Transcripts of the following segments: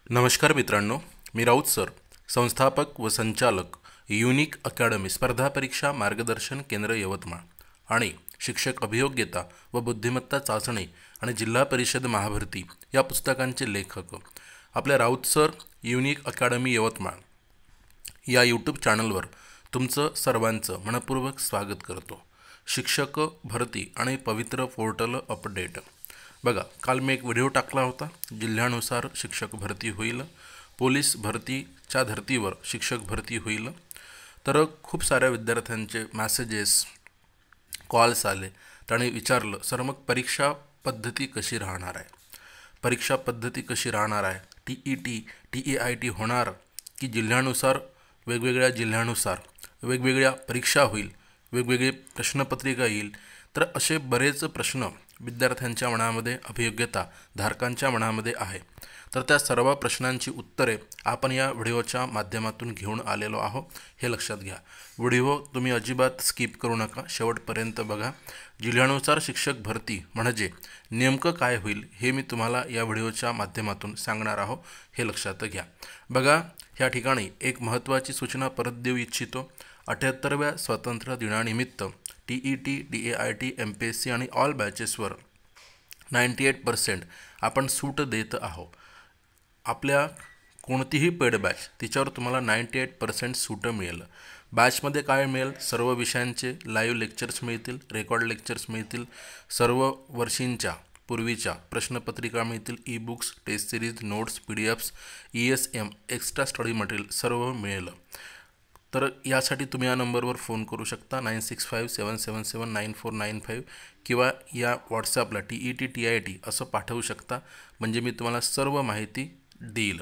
नमस्कार मित्रांनो, मी राऊत सर, संस्थापक व संचालक युनिक अकॅडमी स्पर्धा परीक्षा मार्गदर्शन केंद्र यवतमाळ आणि शिक्षक अभियोग्यता व बुद्धिमत्ता चाचणी आणि जिल्हा परिषद महाभरती या पुस्तकांचे लेखक आपल्या Raut sir unique academy Yavatmal या यूट्यूब चॅनलवर तुमचं सर्वांचं मनपूर्वक स्वागत करतो। शिक्षक भरती आणि पवित्र पोर्टल अपडेट बघा, काल मी एक व्हिडिओ टाकला होता। जिल्ह्यानुसार शिक्षक भरती होईल, पोलीस भरतीच्या धर्तीवर शिक्षक भरती होईल। तर खूप साऱ्या विद्यार्थ्यांचे मेसेजेस कॉल्स आले, त्यांनी विचारलं सर मग परीक्षा पद्धती कशी राहणार आहे, परीक्षा पद्धती कशी राहणार आहे, TET TEIT होणार की जिल्ह्यानुसार वेगवेगळ्या जिल्ह्यानुसार वेगवेगळ्या परीक्षा होईल, वेगवेगळी प्रश्नपत्रिका येईल। तर असे बरेच प्रश्न विद्यार्थ्यांच्या मनामध्ये अभियोग्यता धारकांच्या मनामध्ये आहे। तर त्या सर्व प्रश्नांची उत्तरे आपण या व्हिडिओच्या माध्यमातून घेऊन आलेलो आहोत, हे लक्षात घ्या। व्हिडिओ तुम्ही अजिबात स्किप करू नका, शेवटपर्यंत बघा। जिल्ह्यानुसार शिक्षक भरती म्हणजे नेमकं काय होईल हे मी तुम्हाला या व्हिडिओच्या माध्यमातून सांगणार आहोत, हे लक्षात घ्या। बघा, ह्या ठिकाणी एक महत्त्वाची सूचना परत देऊ इच्छितो। 78व्या स्वातंत्र्य दिनानिमित्त TET DAIT MPSC आणि ऑल बॅचेसवर 98% आपण सूट देत आहोत। आपल्या कोणतीही पेड बॅच तिच्यावर तुम्हाला 98% सूट मिळेल। बॅचमध्ये काय मिळेल, सर्व विषयांचे लाईव्ह लेक्चर्स मिळतील, रेकॉर्ड लेक्चर्स मिळतील, सर्व वर्षींच्या पूर्वीच्या प्रश्नपत्रिका मिळतील, e books, test series, notes, PDFs, ESM, extra study material सर्व मिळेल। तर यासाठी तुम्ही या नंबरवर फोन करू शकता 9657779495 किंवा या व्हॉट्सॲपला TET TIT असं पाठवू शकता, म्हणजे मी तुम्हाला सर्व माहिती देईल।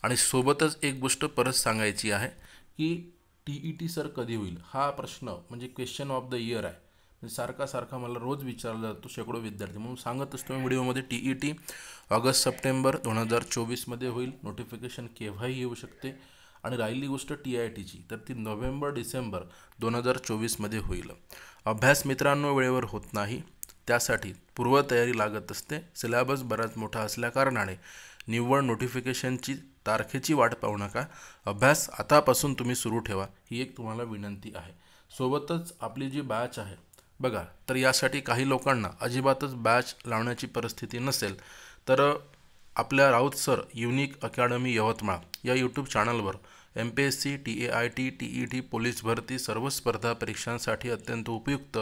आणि सोबतच एक गोष्ट परत सांगायची आहे की TET सर कधी होईल हा प्रश्न म्हणजे क्वेश्चन ऑफ द इयर आहे, म्हणजे सारखा मला रोज विचारला जातो शेकडो विद्यार्थी, म्हणून सांगत असतो मी व्हिडिओमध्ये TET ऑगस्ट-सप्टेंबर 2024 मध्ये होईल। नोटिफिकेशन केव्हाही येऊ शकते। आणि राहिली गोष्ट TITची, तर ती नोव्हेंबर-डिसेंबर 2024 मध्ये होईल। अभ्यास मित्रांनो वेळेवर होत नाही, त्यासाठी पूर्वतयारी लागत असते। सिलेबस बराच मोठा असल्याकारणाने निव्वळ नोटिफिकेशनची तारखेची वाट पाहू नका, अभ्यास आतापासून तुम्ही सुरू ठेवा, ही एक तुम्हाला विनंती आहे। सोबतच आपली जी बॅच आहे बघा, तर यासाठी काही लोकांना अजिबातच बॅच लावण्याची परिस्थिती नसेल, तर आपल्या Raut sir unique academy Yavatmal या यूट्यूब चॅनलवर MPSC TAIT TET पोलीस भरती सर्व स्पर्धा परीक्षांसाठी अत्यंत उपयुक्त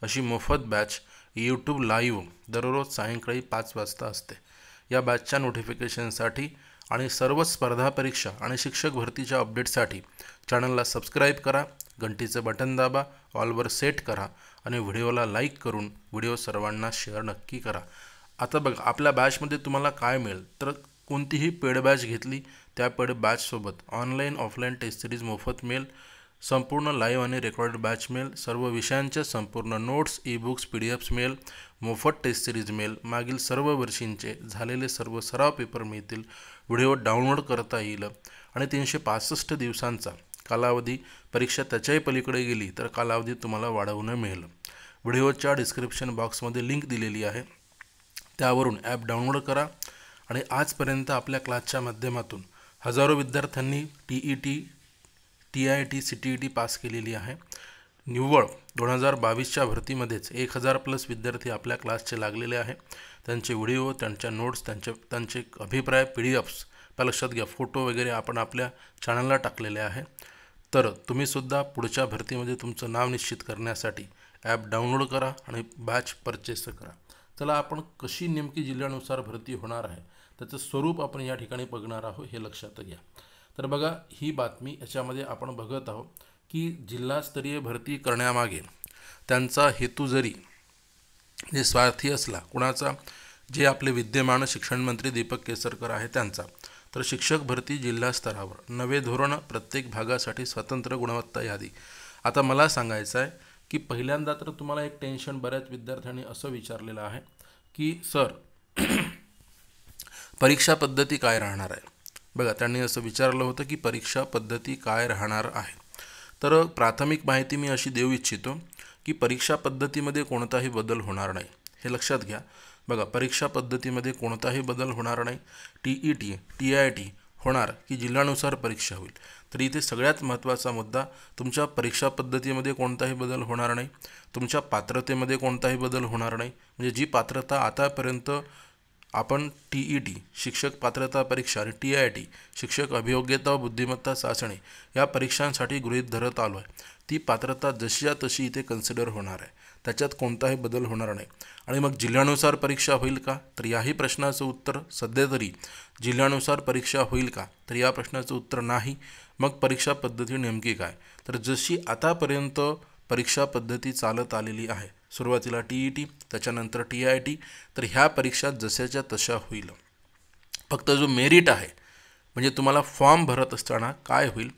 अशी मोफत बॅच यूट्यूब लाईव्ह दररोज सायंकाळी 5 वाजता असते। या बॅचच्या नोटिफिकेशनसाठी आणि सर्व स्पर्धा परीक्षा आणि शिक्षक भरतीच्या अपडेटसाठी चॅनलला सबस्क्राईब करा, घंटीचं बटन दाबा, ऑलवर सेट करा आणि व्हिडिओला लाईक करून व्हिडिओ सर्वांना शेअर नक्की करा। आता बघा, आपल्या बॅचमध्ये तुम्हाला काय मिळेल, तर कोणतीही पेड बॅच घेतली त्या पेड बॅचसोबत ऑनलाईन ऑफलाईन टेस्ट सिरीज मोफत मिळेल, संपूर्ण लाईव्ह आणि रेकॉर्ड बॅच मिळेल, सर्व विषयांच्या संपूर्ण नोट्स, ई बुक्स, PDFs मिळेल, मोफत टेस्ट सिरीज मिळेल, मागील सर्व वर्षींचे झालेले सर्व सराव पेपर मिळतील, व्हिडिओ डाउनलोड करता येईल आणि 365 दिवसांचा कालावधी, परीक्षा त्याच्याही पलीकडे गेली तर कालावधी तुम्हाला वाढवणं मिळेल। व्हिडिओच्या डिस्क्रिप्शन बॉक्समध्ये लिंक दिलेली आहे, त्यावरून ॲप डाउनलोड करा। आणि आजपर्यंत आपल्या क्लासच्या माध्यमातून हजारो विद्यार्थ्यांनी TET TIT CTET पास केलेली आहे। निव्वळ 2022च्या भरतीमध्येच 1000+ विद्यार्थी आपल्या क्लासचे लागलेले आहे। त्यांचे व्हिडिओ, त्यांच्या नोट्स, त्यांचे अभिप्राय PDFs लक्षात घ्या, फोटो वगैरे आपण आपल्या चॅनलला टाकलेले आहे। तर तुम्हीसुद्धा पुढच्या भरतीमध्ये तुमचं नाव निश्चित करण्यासाठी ॲप डाउनलोड करा आणि बॅच परचेस करा। चला, आपण कशी नेमकी जिल्ह्यानुसार भरती होणार आहे त्याचं स्वरूप आपण या ठिकाणी बघणार आहोत, हे लक्षात घ्या। तर बघा, ही बातमी याच्यामध्ये आपण बघत आहोत की जिल्हास्तरीय भरती करण्यामागे त्यांचा हेतू जरी जे स्वार्थी असला, कुणाचा, जे आपले विद्यमान शिक्षण मंत्री दीपक केसरकर आहे त्यांचा, तर शिक्षक भरती जिल्हा स्तरावर नवे धोरण, प्रत्येक भागासाठी स्वतंत्र गुणवत्ता यादी। आता मला सांगायचं आहे की पहिल्यांदा तर तुम्हाला एक टेन्शन बऱ्याच विद्यार्थ्यांनी असं विचारलेलं आहे की सर परीक्षा पद्धती काय राहणार आहे। बघा, त्यांनी असं विचारलं होतं की परीक्षा पद्धती काय राहणार आहे। तर प्राथमिक माहिती मी अशी देऊ इच्छितो की परीक्षा पद्धतीमध्ये कोणताही बदल होणार नाही, हे लक्षात घ्या। बघा, परीक्षा पद्धतीमध्ये कोणताही बदल होणार नाही. TET TIT होणार की जिल्ह्यानुसार परीक्षा होईल. तर इथे सगळ्यात महत्त्वाचा मुद्दा, तुमच्या परीक्षा पद्धतीमध्ये कोणताही बदल होणार नाही, तुमच्या पात्रतेमध्ये कोणताही बदल होणार नाही. म्हणजे जी पात्रता आतापर्यंत आपण TET शिक्षक पात्रता परीक्षा आणि TIT शिक्षक अभियोग्यता व बुद्धिमत्ता चाचणी या परीक्षांसाठी गृहीत धरत आलो आहे, ती पात्रता जशीच्या तशी इथे कन्सिडर होणार आहे. त्याच्यात कोणताही बदल होणार नाही. आणि मग जिल्ह्यानुसार परीक्षा होईल का, तर याही प्रश्नाचं उत्तर सध्या तरी जिल्ह्यानुसार परीक्षा होईल का, तर या प्रश्नाचं उत्तर नाही. मग परीक्षा पद्धती नेमकी काय, तर जशी आतापर्यंत परीक्षा पद्धती चालत आलेली आहे, सुरुवातीला TET त्याच्यानंतर TIT, तर ह्या परीक्षा जशाच्या तशा होईल. फक्त जो मेरिट आहे, म्हणजे तुम्हाला फॉर्म भरत असताना काय होईल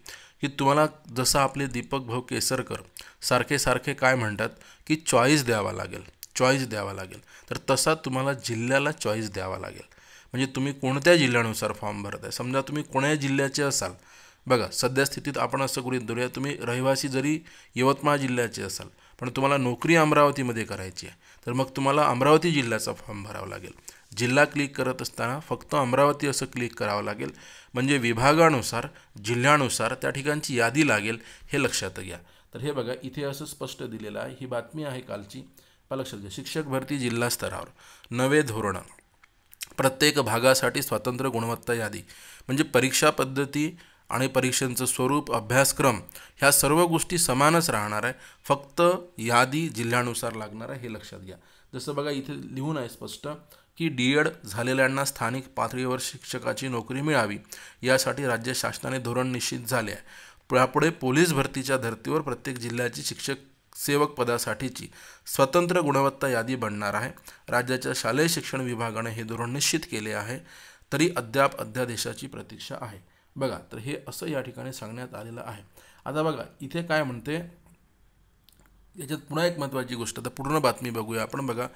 की तुम्हाला जसं आपले दीपक भाऊ केसरकर सारखे काय म्हणतात की चॉईस द्यावा लागेल, तर तसा तुम्हाला जिल्ह्याला चॉईस द्यावा लागेल. म्हणजे तुम्ही कोणत्या जिल्ह्यानुसार फॉर्म भरत आहे. समजा तुम्ही कोण्या जिल्ह्याचे असाल, बघा सध्या स्थितीत आपण असं गृहीत धरूया, तुम्ही रहिवासी जरी यवतमाळ जिल्ह्याचे असाल पण तुम्हाला नोकरी अमरावतीमध्ये करायची आहे, तर मग तुम्हाला अमरावती जिल्ह्याचा फॉर्म भरावा लागेल. जिल्हा क्लिक करत असताना फक्त अमरावती असं क्लिक करावं लागेल. म्हणजे विभागानुसार जिल्ह्यानुसार त्या ठिकाणची यादी लागेल, हे लक्षात घ्या. तर हे बघा इथे असं स्पष्ट दिलेलं आहे, ही बातमी आहे कालची, लक्षात घ्या. शिक्षक भरती जिल्हा स्तरावर नवे धोरण, प्रत्येक भागासाठी स्वतंत्र गुणवत्ता यादी. म्हणजे परीक्षा पद्धती आणि परीक्षांचं स्वरूप, अभ्यासक्रम ह्या सर्व गोष्टी समानच राहणार आहे, फक्त यादी जिल्ह्यानुसार लागणार आहे, हे लक्षात घ्या. जसं बघा इथे लिहून आहे स्पष्ट की DED झालेल्यांना स्थानिक पातळीवर शिक्षकाची नोकरी मिळावी यासाठी राज्य शासनाने धोरण निश्चित झाले आहे. यापुढे पोलीस भरतीच्या धर्तीवर प्रत्येक जिल्ह्याची शिक्षक सेवक पदासाठीची स्वतंत्र गुणवत्ता यादी बनणार आहे. राज्याच्या शालेय शिक्षण विभागाने हे धोरण निश्चित केले आहे, तरी अद्याप अध्यादेशाची प्रतीक्षा आहे. बघा, तर हे असं या ठिकाणी सांगण्यात आलेलं आहे. आता बघा इथे काय म्हणते, याच्यात पुन्हा एक महत्त्वाची गोष्ट, आता पूर्ण बातमी बघूया आपण. बघा,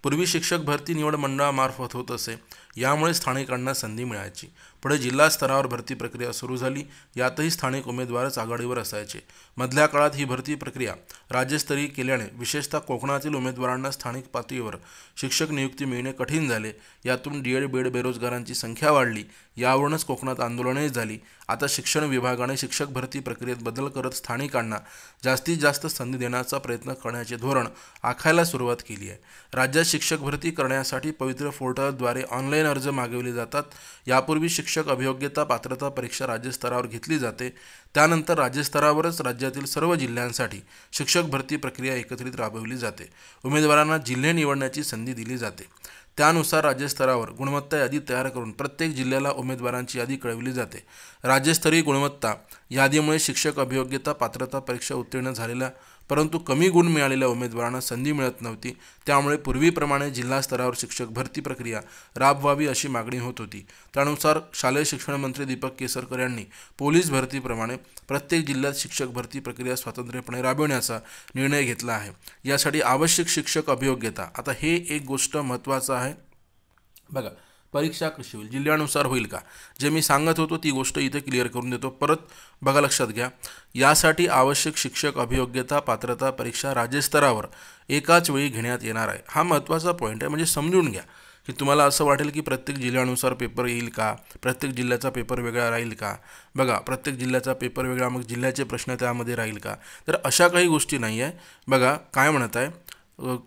पूर्वी शिक्षक भरती निवड मंडळामार्फत होत असे, यामुळे स्थानिकांना संधी मिळायची. पुढे जिल्हा स्तरावर भरती प्रक्रिया सुरू झाली, यातही स्थानिक उमेदवारच आघाडीवर असायचे. मधल्या काळात ही भरती प्रक्रिया राज्यस्तरीय केल्याने विशेषतः कोकणातील उमेदवारांना स्थानिक पातळीवर शिक्षक नियुक्ती मिळणे कठीण झाले. यातून DED BED बेरोजगारांची संख्या वाढली, यावरूनच कोकणात आंदोलनही झाली. आता शिक्षण विभागाने शिक्षक भरती प्रक्रियेत बदल करत स्थानिकांना जास्तीत जास्त संधी देण्याचा प्रयत्न करण्याचे धोरण आखायला सुरुवात केली आहे. राज्यात शिक्षक भरती करण्यासाठी पवित्र पोर्टलद्वारे ऑनलाईन अर्ज मागवले जातात. यापूर्वी शिक्षक अभियोग्यता पात्रता परीक्षा राज्यस्तरावर घेतली जाते, त्यानंतर राज्यस्तरावरच राज्यातील सर्व जिल्ह्यांसाठी शिक्षक भरती प्रक्रिया एकत्रित राबवली जाते. उमेदवारांना जिल्हे निवडण्याची संधी दिली जाते. त्यानुसार राज्यस्तरावर गुणवत्ता यादी तयार करून प्रत्येक जिल्ह्याला उमेदवारांची यादी कळवली जाते. राज्यस्तरीय गुणवत्ता यादीमुळे शिक्षक अभियोग्यता पात्रता परीक्षा उत्तीर्ण झालेल्या परंतु कमी गुण मिळालेल्या उमेदवारांना संधी मिळत नव्हती. त्यामुळे पूर्वीप्रमाणे जिल्हा स्तरावर शिक्षक भरती प्रक्रिया राबवावी अशी मागणी होत होती. त्यानुसार शालेय शिक्षण मंत्री दीपक केसरकर यांनी पोलीस भरतीप्रमाणे प्रत्येक जिल्ह्यात शिक्षक भरती प्रक्रिया स्वतंत्रपणे राबविण्याचा निर्णय घेतला आहे. यासाठी आवश्यक शिक्षक अभियोग्यता, आता हे एक गोष्ट महत्त्वाचं आहे. बघा, परीक्षा कशी होईल, जिल्ह्यानुसार होईल का, जे मी सांगत होतो ती गोष्ट इथे क्लिअर करून देतो. परत बघा, लक्षात घ्या, यासाठी आवश्यक शिक्षक अभियोग्यता पात्रता परीक्षा राज्यस्तरावर एकाच वेळी घेण्यात येणार आहे. हा महत्त्वाचा पॉईंट आहे. म्हणजे समजून घ्या की तुम्हाला असं वाटेल की प्रत्येक जिल्ह्यानुसार पेपर येईल का, प्रत्येक जिल्ह्याचा पेपर वेगळा राहील का. बघा, प्रत्येक जिल्ह्याचा पेपर वेगळा, मग जिल्ह्याचे प्रश्न त्यामध्ये राहील का, तर अशा काही गोष्टी नाही आहे. बघा काय म्हणत आहे,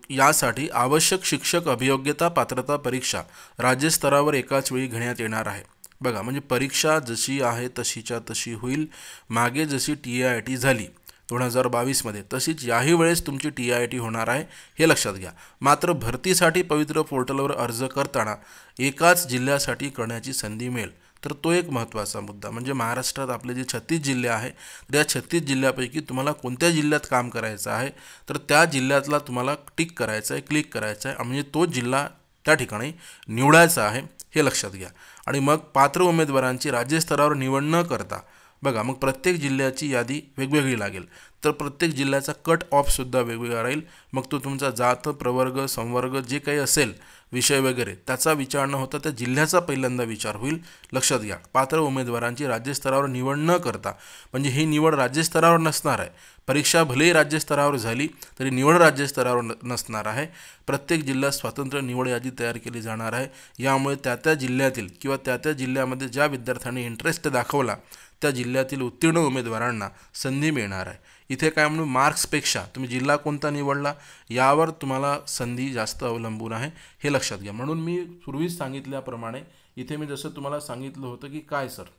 यासाठी आवश्यक शिक्षक अभियोग्यता पात्रता परीक्षा राज्यस्तरावर एकाच वेळी घेण्यात येणार आहे. बघा, म्हणजे परीक्षा जशी आहे तशीच्या तशी होईल. मागे जशी TIT झाली 2022मध्ये, तशीच याही वेळेस तुमची TIT होणार आहे, हे लक्षात घ्या. मात्र भरतीसाठी पवित्र पोर्टलवर अर्ज करताना एकाच जिल्ह्यासाठी करण्याची संधी मिळेल. तर तो एक महत्त्वाचा मुद्दा. म्हणजे महाराष्ट्रात आपले जे 36 जिल्हे आहे, त्या 36 जिल्ह्यापैकी तुम्हाला कोणत्या जिल्ह्यात काम करायचं आहे, तर त्या जिल्ह्यातला तुम्हाला टिक करायचं आहे, क्लिक करायचं आहे, म्हणजे तो जिल्हा त्या ठिकाणी निवडायचा आहे, हे लक्षात घ्या. आणि मग पात्र उमेदवारांची राज्यस्तरावर निवड न करता, बघा, मग प्रत्येक जिल्ह्याची यादी वेगवेगळी लागेल. तर प्रत्येक जिल्ह्याचा कट ऑफसुद्धा वेगवेगळा राहील. मग तो तुमचा जात, प्रवर्ग, संवर्ग जे काही असेल विषय वगैरे त्याचा विचार न होता त्या जिल्ह्याचा पहिल्यांदा विचार होईल. लक्षात घ्या, पात्र उमेदवारांची राज्यस्तरावर निवड न करता, म्हणजे ही निवड राज्यस्तरावर नसणार आहे. परीक्षा भलेही राज्यस्तरावर झाली तरी निवड राज्यस्तरावर नसणार आहे. प्रत्येक जिल्ह्यात स्वतंत्र निवड यादी तयार केली जाणार आहे. यामुळे त्या जिल्ह्यातील किंवा त्या जिल्ह्यामध्ये ज्या विद्यार्थ्यांनी इंटरेस्ट दाखवला त्या जिल्ह्यातील उत्तीर्ण उमेदवारांना संधी मिळणार आहे. इथे काय म्हणून मार्क्सपेक्षा तुम्ही जिल्हा कोणता निवडला यावर तुम्हाला संधी जास्त अवलंबून आहे, हे लक्षात घ्या. म्हणून मी पूर्वीच सांगितल्याप्रमाणे इथे मी जसं तुम्हाला सांगितलं होतं की काय सर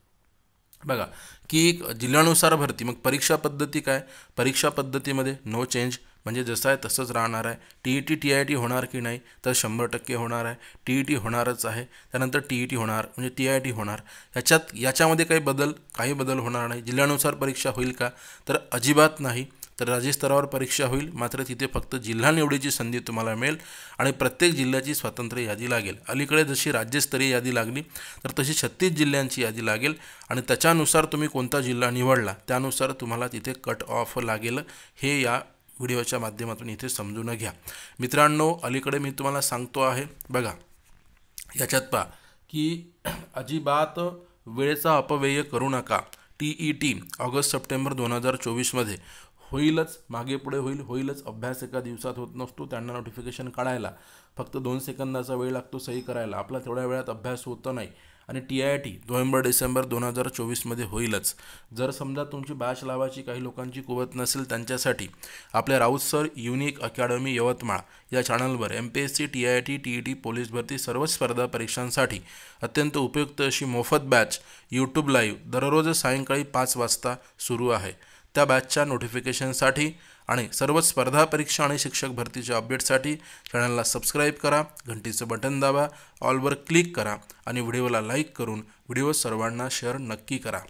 बघा की जिल्ह्यानुसार भरती. मग परीक्षा पद्धती काय, परीक्षा पद्धतीमध्ये नो चेंज, म्हणजे जसं आहे तसंच राहणार आहे. TET TIT होणार की नाही तर 100% होणार आहे. TET होणारच आहे. त्यानंतर TET होणार म्हणजे TIT होणार. याच्यामध्ये काही बदल होणार नाही. जिल्ह्यानुसार परीक्षा होईल का तर अजिबात नाही. तर राज्यस्तरावर परीक्षा होईल, मात्र तिथे फक्त जिल्हा निवडीची संधी तुम्हाला मिळेल आणि प्रत्येक जिल्ह्याची स्वतंत्र यादी लागेल. अलीकडे जशी राज्यस्तरीय यादी लागली तर तशी 36 जिल्ह्यांची यादी लागेल आणि त्याच्यानुसार तुम्ही कोणता जिल्हा निवडला त्यानुसार तुम्हाला तिथे कट ऑफ लागेल. हे या व्हिडिओच्या माध्यमातून इथे समजून घ्या. मित्रांनो, अलीकडे मी तुम्हाला सांगतो आहे बघा, याच्यात पहा की अजिबात वेळेचा अपव्यय करू नका. TET ऑगस्ट-सप्टेंबर 2024 होईलच, मागे पुढे होईलच. अभ्यास एका दिवसात होत नसतो. त्यांना नोटिफिकेशन काढायला फक्त 2 सेकंदाचा वेळ लागतो, सही करायला. आपला तेवढ्या वेळात अभ्यास होतो नाही. आणि TIT नोव्हेंबर-डिसेंबर 2024 होईलच. जर समजा तुमची बॅच लावायची काही लोकांची कुवत नसेल त्यांच्यासाठी आपल्या Raut sir unique academy Yavatmal या चॅनलवर MPSC TIT TET पोलीस भरती सर्व स्पर्धा परीक्षांसाठी अत्यंत उपयुक्त अशी मोफत बॅच यूट्यूब लाईव्ह दररोज सायंकाळी 5 वाजता सुरू आहे. त्या बॅचच्या नोटिफिकेशनसाठी आणि सर्व स्पर्धा परीक्षा आणि शिक्षक भरतीच्या अपडेटसाठी चॅनलला सबस्क्राईब करा, घंटीचं बटन दाबा, ऑलवर क्लिक करा आणि व्हिडिओला लाईक करून व्हिडिओ सर्वांना शेअर नक्की करा.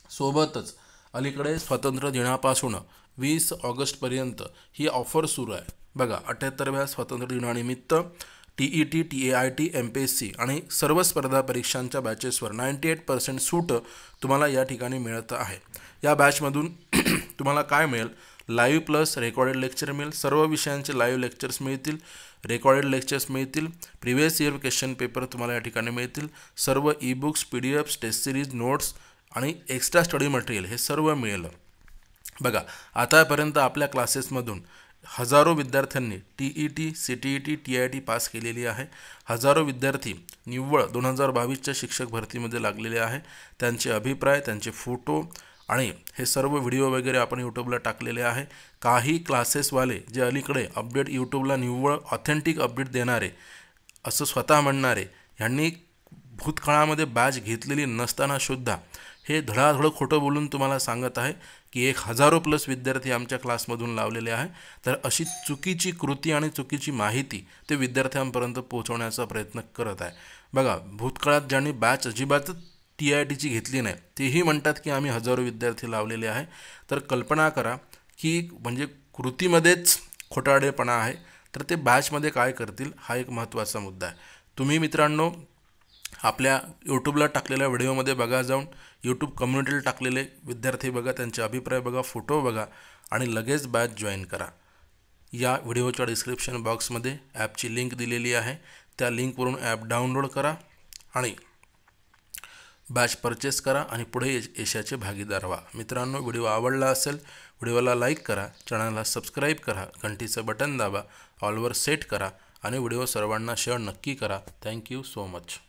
सोबतच अलीकडे स्वातंत्र्य दिनापासून 20 ऑगस्टपर्यंत ही ऑफर सुरू आहे बघा. 78व्या स्वातंत्र्य दिनानिमित्त TET TIT MPSC आणि सर्व स्पर्धा परीक्षांच्या बॅचेसवर 98% सूट तुम्हाला या ठिकाणी मिळत आहे. या बॅचमधून तुम्हाला काय मिळेल, लाईव्ह प्लस रेकॉर्डेड लेक्चर मिळेल. सर्व विषयांचे लाईव्ह लेक्चर्स मिळतील, रेकॉर्डेड लेक्चर्स मिळतील, प्रिव्हियस इयर क्वेश्चन पेपर तुम्हाला या ठिकाणी मिळतील. सर्व e books, PDFs, test series, notes आणि एक्स्ट्रा स्टडी मटेरियल हे सर्व मिळेल बघा. आतापर्यंत आपल्या क्लासेसमधून हजारो विद्यार्थ्यांनी TET CTET TIT पास केलेली आहे. हजारो विद्यार्थी निव्वळ 2022च्या शिक्षक भरतीमध्ये लागलेले आहे. त्यांचे अभिप्राय, त्यांचे फोटो आणि हे सर्व व्हिडिओ वगैरे आपण यूट्यूबला टाकलेले आहे. काही क्लासेसवाले जे अलीकडे अपडेट यूट्यूबला निव्वळ ऑथेंटिक अपडेट देणारे असं स्वतः म्हणणारे, ह्यांनी भूतकाळामध्ये बॅच घेतलेली नसतानासुद्धा हे धडाधड खोटं बोलून तुम्हाला सांगत आहे की 1000+ विद्यार्थी आमच्या क्लासमधून लावलेले आहे. तर अशी चुकीची कृती आणि चुकीची माहिती ते विद्यार्थ्यांपर्यंत पोहोचवण्याचा प्रयत्न करत आहे बघा. भूतकाळात ज्यांनी बॅच अजिबातच TITची घेतली नाही तेही म्हणतात की आम्ही हजारो विद्यार्थी लावलेले आहे. तर कल्पना करा की म्हणजे कृतीमध्येच खोटारडेपणा आहे. तर ते बॅचमध्ये काय करतील हा एक महत्त्वाचा मुद्दा आहे. तुम्ही मित्रांनो आपल्या यूट्यूबला टाकलेल्या व्हिडिओमध्ये बघा, जाऊन यूट्यूब कम्युनिटीला टाकलेले विद्यार्थी बघा, त्यांचे अभिप्राय बघा, फोटो बघा आणि लगेच बॅच जॉईन करा. या व्हिडिओच्या डिस्क्रिप्शन बॉक्समध्ये ॲपची लिंक दिलेली आहे. त्या लिंकवरून ॲप डाउनलोड करा आणि बॅच परचेस करा आणि पुढे यशाचे भागीदार व्हा. मित्रांनो, व्हिडिओ आवडला असेल व्हिडिओला लाईक करा, चॅनलला सबस्क्राईब करा, घंटीचं बटन दाबा, ऑलवर सेट करा आणि व्हिडिओ सर्वांना शेअर नक्की करा. Thank you so much.